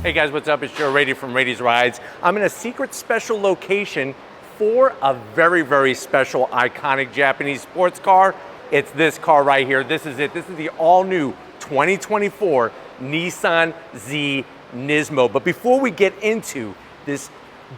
Hey guys, what's up? It's Joe Raiti from Raiti's Rides. I'm in a secret special location for a very, very special, iconic Japanese sports car. It's this car right here. This is it. This is the all-new 2024 Nissan Z NISMO. But before we get into this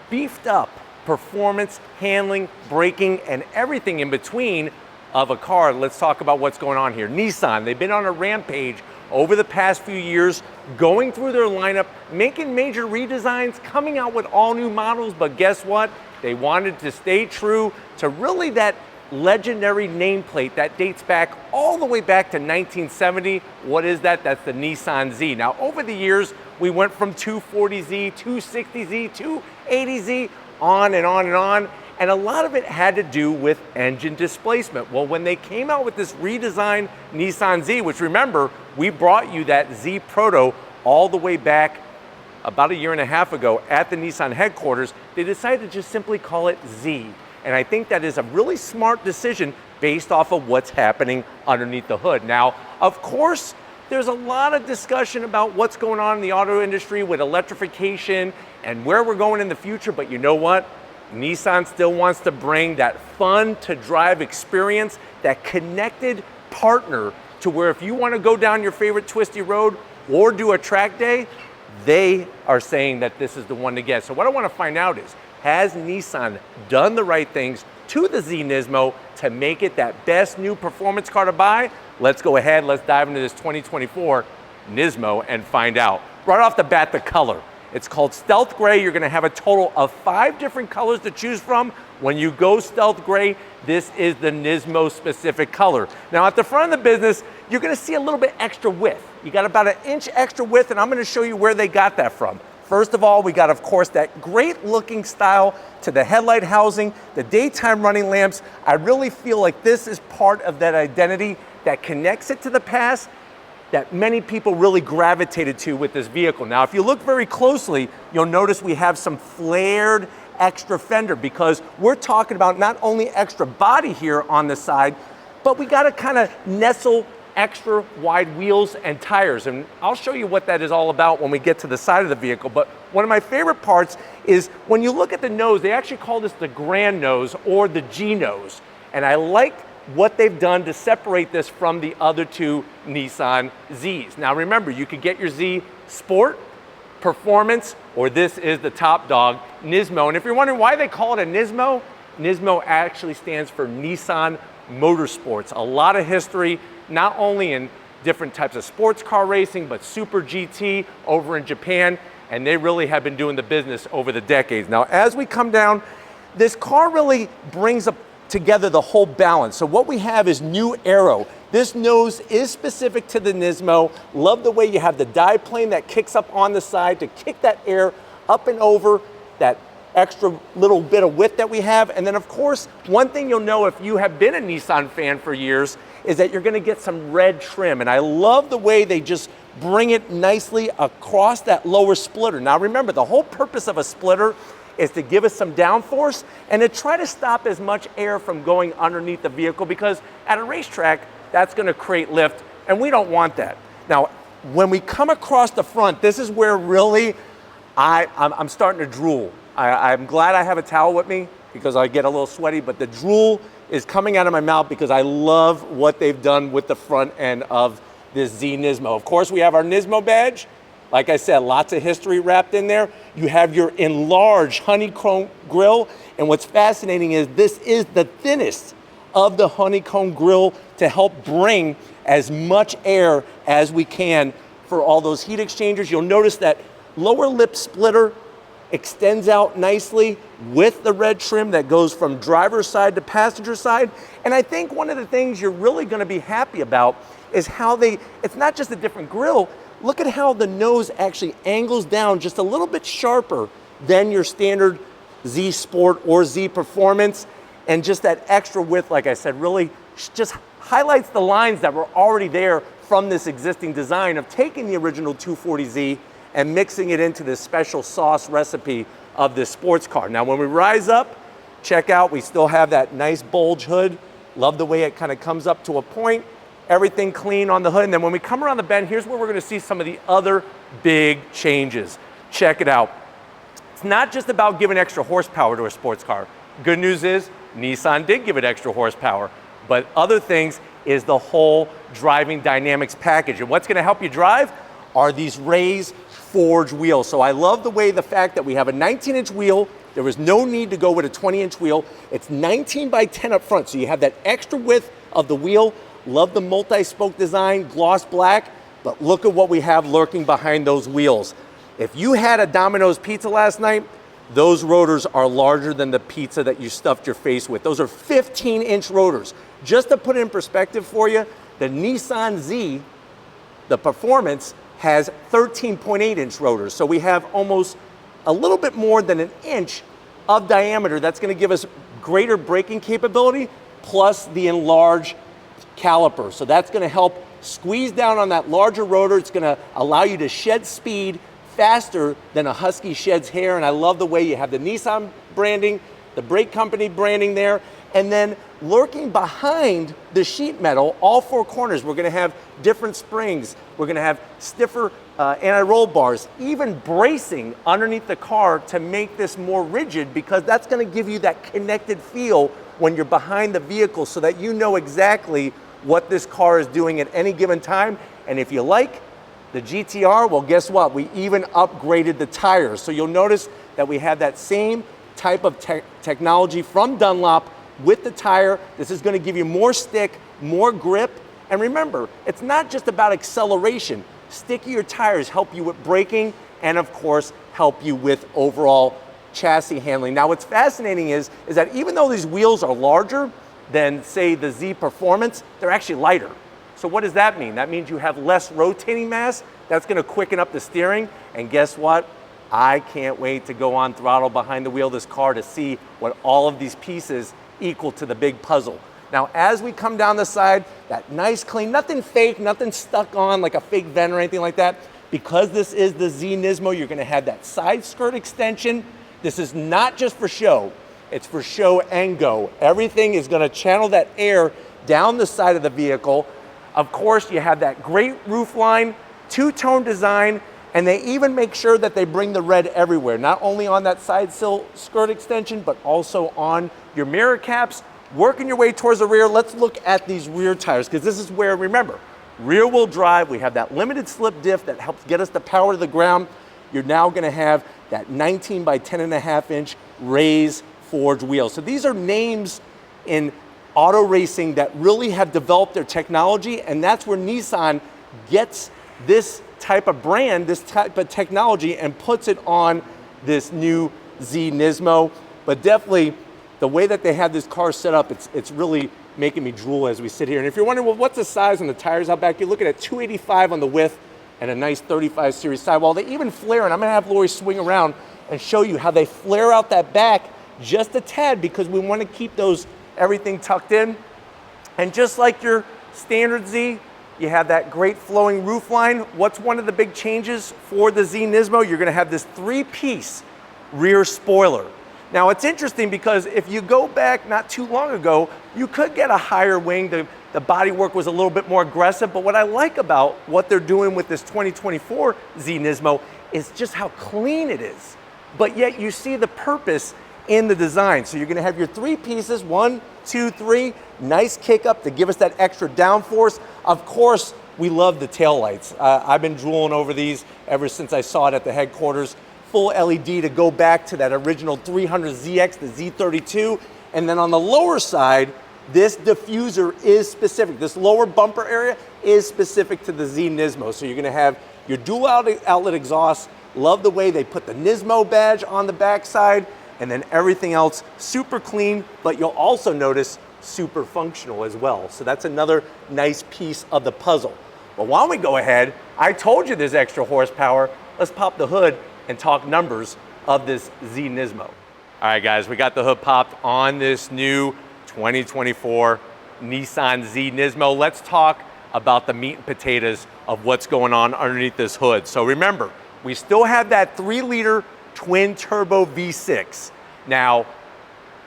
beefed up performance, handling, braking, and everything in between of a car, let's talk about what's going on here. Nissan, they've been on a rampage over the past few years, going through their lineup, making major redesigns, coming out with all new models, but guess what? They wanted to stay true to really that legendary nameplate that dates back all the way back to 1970. What is that? That's the Nissan Z. Now, over the years, we went from 240Z, 260Z, 280Z, on and on and on. And a lot of it had to do with engine displacement. Well, when they came out with this redesigned Nissan Z, which remember, we brought you that Z Proto all the way back about a year and a half ago at the Nissan headquarters, they decided to just simply call it Z. And I think that is a really smart decision based off of what's happening underneath the hood. Now, of course, there's a lot of discussion about what's going on in the auto industry with electrification and where we're going in the future, but you know what? Nissan still wants to bring that fun to drive experience, that connected partner to where if you want to go down your favorite twisty road or do a track day, they are saying that this is the one to get. So what I want to find out is, has Nissan done the right things to the Z NISMO to make it that best new performance car to buy? Let's go ahead, let's dive into this 2024 NISMO and find out. Right off the bat, the color. It's called Stealth Gray. You're gonna have a total of 5 different colors to choose from. When you go Stealth Gray, this is the NISMO specific color. Now at the front of the business, you're gonna see a little bit extra width. You got about 1 inch extra width, and I'm gonna show you where they got that from. First of all, we got, of course, that great looking style to the headlight housing, the daytime running lamps. I really feel like this is part of that identity that connects it to the past, that many people really gravitated to with this vehicle. Now, if you look very closely, you'll notice we have some flared extra fender, because we're talking about not only extra body here on the side, but we gotta kind of nestle extra wide wheels and tires. And I'll show you what that is all about when we get to the side of the vehicle. But one of my favorite parts is when you look at the nose, they actually call this the grand nose or the G nose. And I like what they've done to separate this from the other two Nissan Zs. Now remember, you could get your Z Sport, Performance, or this is the top dog, NISMO. And if you're wondering why they call it a NISMO, NISMO actually stands for Nissan Motorsports. A lot of history, not only in different types of sports car racing, but Super GT over in Japan, and they really have been doing the business over the decades. Now, as we come down, this car really brings up together the whole balance. So what we have is new aero. This nose is specific to the NISMO. Love the way you have the dive plane that kicks up on the side to kick that air up and over that extra little bit of width that we have. And then of course, one thing you'll know if you have been a Nissan fan for years is that you're gonna get some red trim. And I love the way they just bring it nicely across that lower splitter. Now remember, the whole purpose of a splitter is to give us some downforce and to try to stop as much air from going underneath the vehicle, because at a racetrack, that's gonna create lift, and we don't want that. Now, when we come across the front, this is where really I'm starting to drool. I'm glad I have a towel with me because I get a little sweaty, but the drool is coming out of my mouth because I love what they've done with the front end of this Z NISMO. Of course, we have our NISMO badge. Like I said, lots of history wrapped in there. You have your enlarged honeycomb grille. And what's fascinating is this is the thinnest of the honeycomb grille to help bring as much air as we can for all those heat exchangers. You'll notice that lower lip splitter extends out nicely with the red trim that goes from driver's side to passenger side. And I think one of the things you're really gonna be happy about is how it's not just a different grille. Look at how the nose actually angles down just a little bit sharper than your standard Z Sport or Z Performance. And just that extra width, like I said, really just highlights the lines that were already there from this existing design of taking the original 240Z and mixing it into this special sauce recipe of this sports car. Now, when we rise up, check out, we still have that nice bulge hood. Love the way it kind of comes up to a point. Everything clean on the hood. And then when we come around the bend, here's where we're gonna see some of the other big changes. check it out. It's not just about giving extra horsepower to a sports car. Good news is Nissan did give it extra horsepower, but other things is the whole driving dynamics package. And what's gonna help you drive are these raised forged wheels. So I love the fact that we have a 19-inch wheel. There was no need to go with a 20-inch wheel. It's 19 by 10 up front, so you have that extra width of the wheel. Love the multi-spoke design, gloss black, but look at what we have lurking behind those wheels. If you had a Domino's pizza last night, those rotors are larger than the pizza that you stuffed your face with. Those are 15-inch rotors. Just to put it in perspective for you, the Nissan Z, the Performance, has 13.8-inch rotors. So we have almost a little bit more than an inch of diameter. That's gonna give us greater braking capability, plus the enlarged caliper. So that's gonna help squeeze down on that larger rotor. It's gonna allow you to shed speed faster than a Husky sheds hair. And I love the way you have the Nissan branding, the brake company branding there, and then lurking behind the sheet metal, all four corners, we're gonna have different springs. We're gonna have stiffer anti-roll bars, even bracing underneath the car to make this more rigid, because that's gonna give you that connected feel when you're behind the vehicle, so that you know exactly what this car is doing at any given time. And if you like the GTR, well, guess what? We even upgraded the tires. So you'll notice that we have that same type of technology from Dunlop with the tire. This is gonna give you more stick, more grip. And remember, it's not just about acceleration. Stickier tires help you with braking and of course, help you with overall chassis handling. Now what's fascinating is that even though these wheels are larger than say the Z Performance, they're actually lighter. So what does that mean? That means you have less rotating mass. That's gonna quicken up the steering. And guess what? I can't wait to go on throttle behind the wheel of this car to see what all of these pieces equal to the big puzzle. Now, as we come down the side, that nice clean, nothing fake, nothing stuck on like a fake vent or anything like that. Because this is the Z NISMO, you're gonna have that side skirt extension. This is not just for show, it's for show and go. Everything is gonna channel that air down the side of the vehicle. Of course, you have that great roof line, two-tone design, and they even make sure that they bring the red everywhere, not only on that side sill skirt extension, but also on your mirror caps. Working your way towards the rear, let's look at these rear tires, because this is where, remember, rear wheel drive, we have that limited slip diff that helps get us the power to the ground. You're now gonna have that 19 by 10.5-inch raised forged wheel. So these are names in auto racing that really have developed their technology, and that's where Nissan gets this type of brand, this type of technology, and puts it on this new Z NISMO. But definitely, the way that they have this car set up, it's really making me drool as we sit here. And if you're wondering, well, what's the size on the tires out back, you're looking at 285 on the width and a nice 35 series sidewall. They even flare, and I'm gonna have Lori swing around and show you how they flare out that back just a tad, because we wanna keep everything tucked in. And just like your standard Z, you have that great flowing roof line. What's one of the big changes for the Z NISMO? You're gonna have this three-piece rear spoiler. Now it's interesting because if you go back not too long ago, you could get a higher wing. The bodywork was a little bit more aggressive, but what I like about what they're doing with this 2024 Z NISMO is just how clean it is. But yet you see the purpose in the design. So you're gonna have your three pieces, 1, 2, 3, nice kick up to give us that extra downforce. Of course, we love the taillights. I've been drooling over these ever since I saw it at the headquarters. Full LED to go back to that original 300ZX, the Z32. And then on the lower side, this diffuser is specific. This lower bumper area is specific to the Z NISMO. So you're gonna have your dual outlet exhaust. Love the way they put the NISMO badge on the backside, and then everything else super clean, but you'll also notice super functional as well. So that's another nice piece of the puzzle. But why don't we go ahead, I told you there's extra horsepower, let's pop the hood and talk numbers of this Z NISMO. All right guys, we got the hood popped on this new 2024 Nissan Z NISMO. Let's talk about the meat and potatoes of what's going on underneath this hood. So remember, we still have that 3-liter twin turbo V6. Now,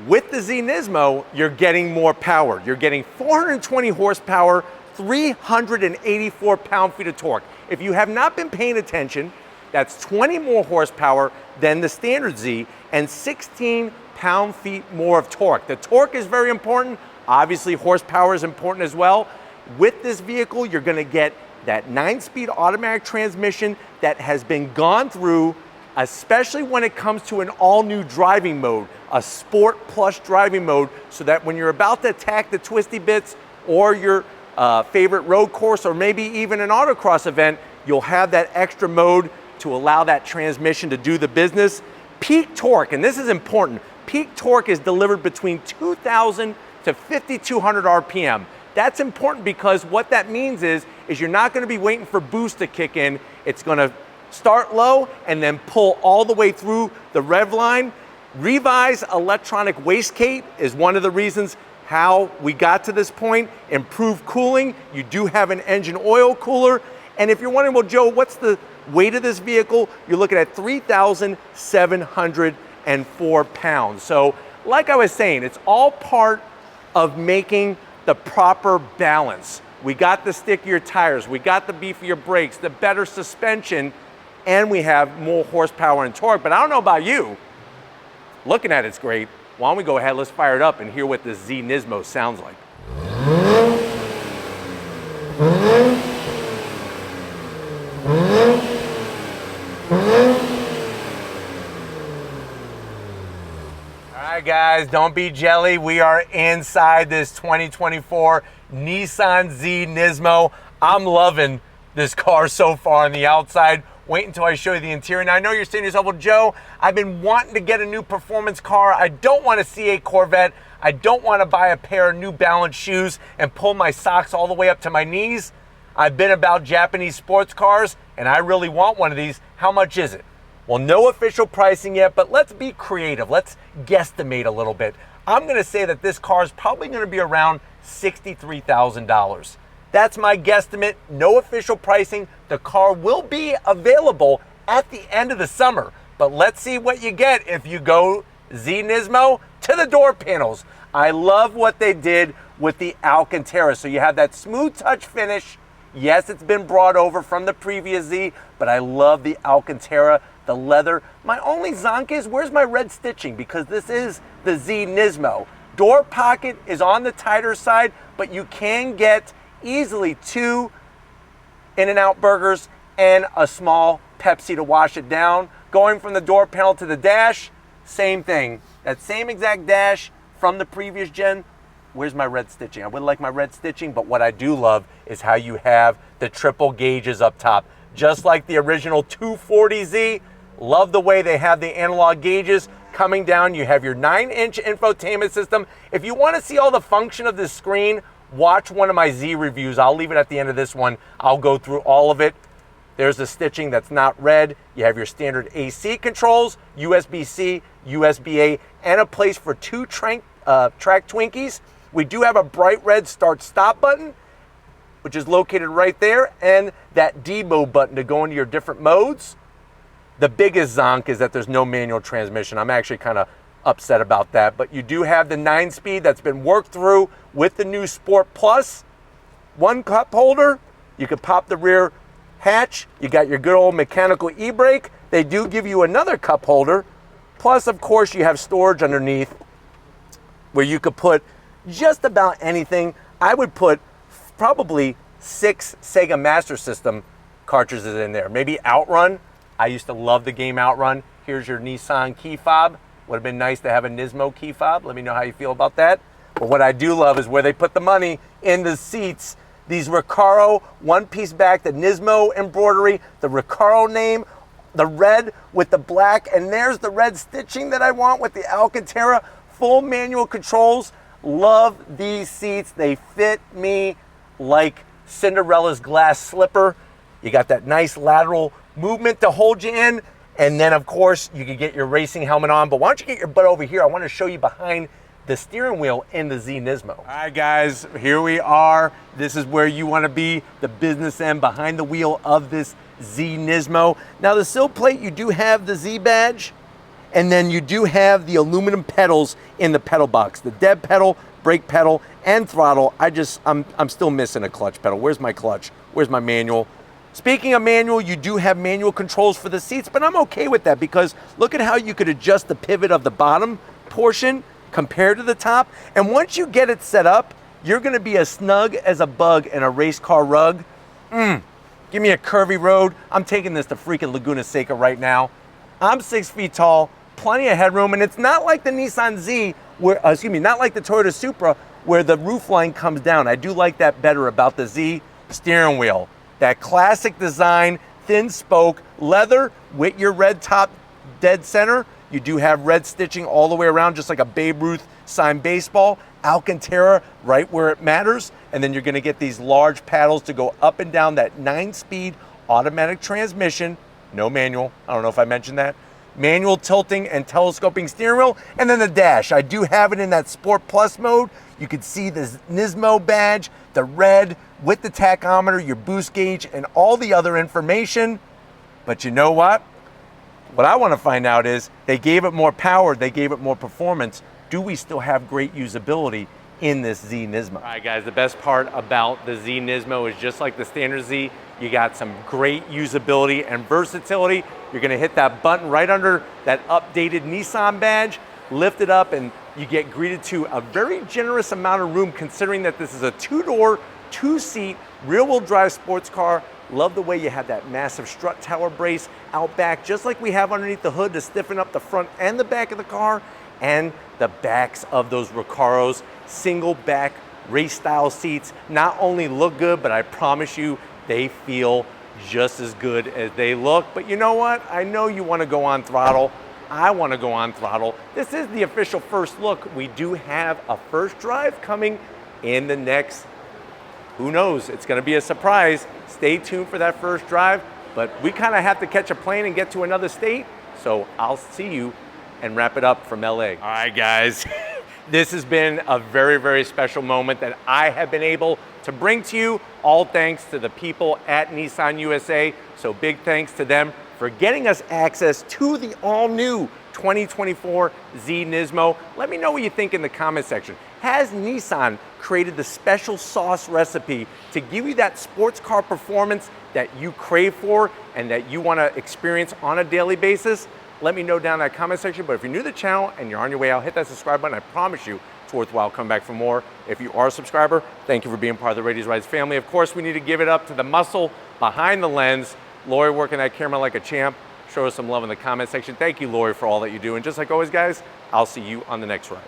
with the Z NISMO, you're getting more power. You're getting 420 horsepower, 384 pound-feet of torque. If you have not been paying attention, That's 20 more horsepower than the standard Z and 16 pound-feet more of torque. The torque is very important. Obviously, horsepower is important as well. With this vehicle, you're gonna get that 9-speed automatic transmission that has been gone through, especially when it comes to an all-new driving mode, a Sport Plus driving mode, so that when you're about to attack the twisty bits or your favorite road course or maybe even an autocross event, you'll have that extra mode to allow that transmission to do the business. Peak torque, and this is important, peak torque is delivered between 2,000 to 5,200 RPM. That's important because what that means is you're not gonna be waiting for boost to kick in. It's gonna start low and then pull all the way through the rev line. Revised electronic wastegate is one of the reasons how we got to this point. Improved cooling, you do have an engine oil cooler. And if you're wondering, well, Joe, what's the weight of this vehicle? You're looking at 3,704 pounds. So like I was saying, it's all part of making the proper balance. We got the stickier tires, we got the beefier brakes, the better suspension, and we have more horsepower and torque. But I don't know about you, looking at it's great. Why don't we go ahead, let's fire it up and hear what the Z NISMO sounds like. All right, guys, don't be jelly. We are inside this 2024 Nissan Z NISMO. I'm loving this car so far on the outside. Wait until I show you the interior. Now, I know you're saying to yourself, well, Joe, I've been wanting to get a new performance car. I don't want a C8 Corvette. I don't want to buy a pair of New Balance shoes and pull my socks all the way up to my knees. I've been about Japanese sports cars, and I really want one of these. How much is it? Well, no official pricing yet, but let's be creative. Let's guesstimate a little bit. I'm going to say that this car is probably going to be around $63,000. That's my guesstimate. No official pricing. The car will be available at the end of the summer, but let's see what you get if you go Z NISMO to the door panels. I love what they did with the Alcantara. So you have that smooth touch finish. Yes, it's been brought over from the previous Z, but I love the Alcantara, the leather. My only zonk is, where's my red stitching? Because this is the Z NISMO. Door pocket is on the tighter side, but you can get easily 2 In-N-Out burgers and a small Pepsi to wash it down. Going from the door panel to the dash, same thing. That same exact dash from the previous gen. Where's my red stitching? I would like my red stitching, but what I do love is how you have the triple gauges up top. Just like the original 240Z, love the way they have the analog gauges. Coming down, you have your 9-inch infotainment system. If you want to see all the function of this screen, watch one of my Z reviews. I'll leave it at the end of this one. I'll go through all of it. There's the stitching that's not red. You have your standard AC controls, USB-C, USB-A, and a place for 2 track Twinkies. We do have a bright red start-stop button, which is located right there, and that D mode button to go into your different modes. The biggest zonk is that there's no manual transmission. I'm actually kind of upset about that, but you do have the 9-speed that's been worked through with the new Sport Plus. 1 cup holder, you can pop the rear hatch, you got your good old mechanical e-brake. They do give you another cup holder, plus of course you have storage underneath where you could put just about anything. I would put probably 6 Sega Master System cartridges in there, maybe Outrun. I used to love the game Outrun. Here's your Nissan key fob. Would have been nice to have a NISMO key fob. Let me know how you feel about that. But what I do love is where they put the money in the seats. These Recaro one-piece back, the NISMO embroidery, the Recaro name, the red with the black, and there's the red stitching that I want with the Alcantara. Full manual controls. Love these seats. They fit me like Cinderella's glass slipper. You got that nice lateral movement to hold you in. And then, of course, you can get your racing helmet on. But why don't you get your butt over here? I want to show you behind the steering wheel in the Z NISMO. All right, guys, here we are. This is where you want to be, the business end behind the wheel of this Z NISMO. Now, the sill plate, you do have the Z badge, and then you do have the aluminum pedals in the pedal box. The dead pedal, brake pedal, and throttle. I'm still missing a clutch pedal. Where's my clutch? Where's my manual? Speaking of manual, you do have manual controls for the seats, but I'm okay with that because look at how you could adjust the pivot of the bottom portion compared to the top. And once you get it set up, you're gonna be as snug as a bug in a race car rug. Give me a curvy road. I'm taking this to freaking Laguna Seca right now. I'm 6 feet tall, plenty of headroom, and it's not like the Nissan Z, where, not like the Toyota Supra, where the roof line comes down. I do like that better about the Z. Steering wheel, that classic design, thin spoke, leather with your red top dead center. You do have red stitching all the way around, just like a Babe Ruth signed baseball. Alcantara right where it matters. And then you're gonna get these large paddles to go up and down that 9-speed automatic transmission. No manual, I don't know if I mentioned that. Manual tilting and telescoping steering wheel. And then the dash, I do have it in that Sport Plus mode. You can see the NISMO badge, the red with the tachometer, your boost gauge, and all the other information. But you know what? What I want to find out is, they gave it more power, they gave it more performance. Do we still have great usability in this Z NISMO? All right, guys, the best part about the Z NISMO is just like the standard Z, you got some great usability and versatility. You're gonna hit that button right under that updated Nissan badge, lift it up, and you get greeted to a very generous amount of room considering that this is a 2-door, 2-seat, rear-wheel drive sports car. Love the way you have that massive strut tower brace out back, just like we have underneath the hood to stiffen up the front and the back of the car, and the backs of those Recaros, single back race style seats, not only look good, but I promise you, they feel just as good as they look. But you know what? I know you want to go on throttle. I want to go on throttle. This is the official first look. We do have a first drive coming in the next, who knows? It's going to be a surprise. Stay tuned for that first drive, but we kind of have to catch a plane and get to another state. So I'll see you and wrap it up from LA. All right, guys. This has been a very, very special moment that I have been able to bring to you, all thanks to the people at Nissan USA. So big thanks to them for getting us access to the all-new 2024 Z NISMO. Let me know what you think in the comment section. Has Nissan created the special sauce recipe to give you that sports car performance that you crave for and that you want to experience on a daily basis? Let me know down in that comment section. But if you're new to the channel and you're on your way out, hit that subscribe button. I promise you it's worthwhile. Come back for more. If you are a subscriber, thank you for being part of the Raiti's Rides family. Of course, we need to give it up to the muscle behind the lens. Lori working that camera like a champ. Show us some love in the comment section. Thank you, Lori, for all that you do. And just like always, guys, I'll see you on the next ride.